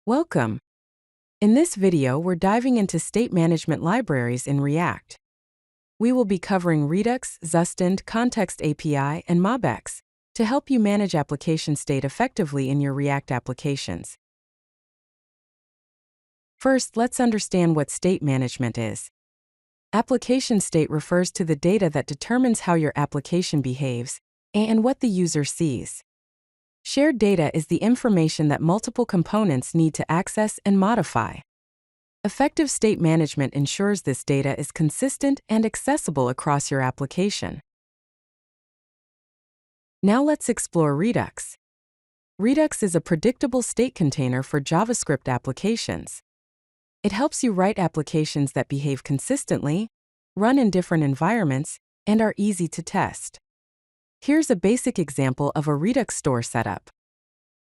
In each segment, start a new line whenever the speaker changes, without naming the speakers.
Welcome! In this video, we're diving into state management libraries in React. We will be covering Redux, Zustand, Context API, and MobX to help you manage application state effectively in your React applications. First, let's understand what state management is. Application state refers to the data that determines how your application behaves and what the user sees. Shared data is the information that multiple components need to access and modify. Effective state management ensures this data is consistent and accessible across your application. Now let's explore Redux. Redux is a predictable state container for JavaScript applications. It helps you write applications that behave consistently, run in different environments, and are easy to test. Here's a basic example of a Redux store setup.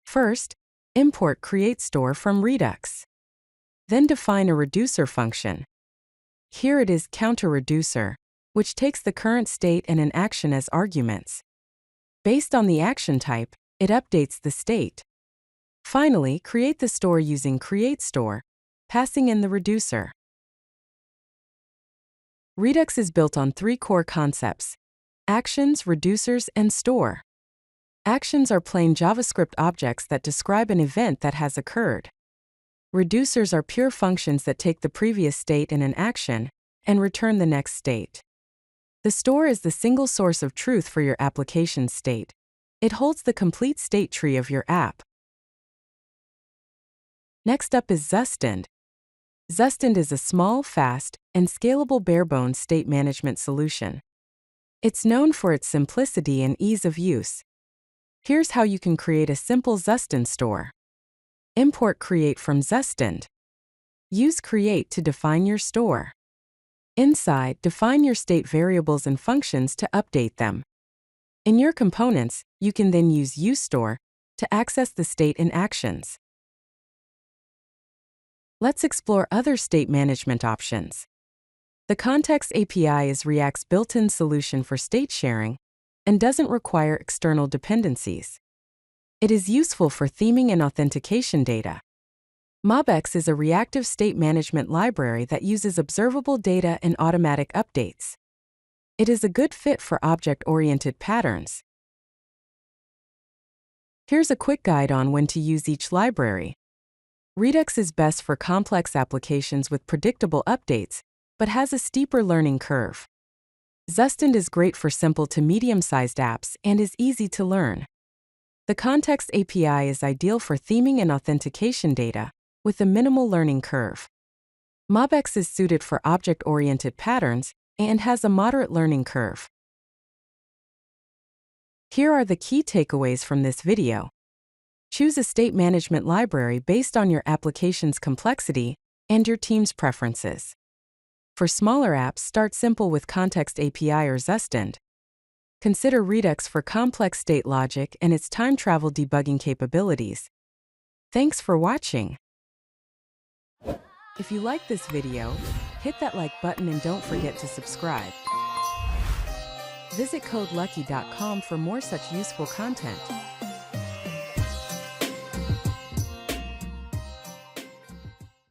First, import create store from Redux. Then define a reducer function. Here it is counter reducer, which takes the current state and an action as arguments. Based on the action type, it updates the state. Finally, create the store using create store, passing in the reducer. Redux is built on three core concepts: actions, reducers, and store. Actions are plain JavaScript objects that describe an event that has occurred. Reducers are pure functions that take the previous state in an action and return the next state. The store is the single source of truth for your application's state. It holds the complete state tree of your app. Next up is Zustand. Zustand is a small, fast, and scalable bare-bones state management solution. It's known for its simplicity and ease of use. Here's how you can create a simple Zustand store. Import create from Zustand. Use create to define your store. Inside, define your state variables and functions to update them. In your components, you can then use useStore to access the state in actions. Let's explore other state management options. The Context API is React's built-in solution for state sharing and doesn't require external dependencies. It is useful for theming and authentication data. MobX is a reactive state management library that uses observable data and automatic updates. It is a good fit for object-oriented patterns. Here's a quick guide on when to use each library. Redux is best for complex applications with predictable updates, but has a steeper learning curve. Zustand is great for simple to medium-sized apps and is easy to learn. The Context API is ideal for theming and authentication data, with a minimal learning curve. MobX is suited for object-oriented patterns and has a moderate learning curve. Here are the key takeaways from this video. Choose a state management library based on your application's complexity and your team's preferences. For smaller apps, start simple with Context API or Zustand. Consider Redux for complex state logic and its time travel debugging capabilities. Thanks for watching. If you like this video, hit that like button and don't forget to subscribe. Visit CodeLucky.com for more such useful content.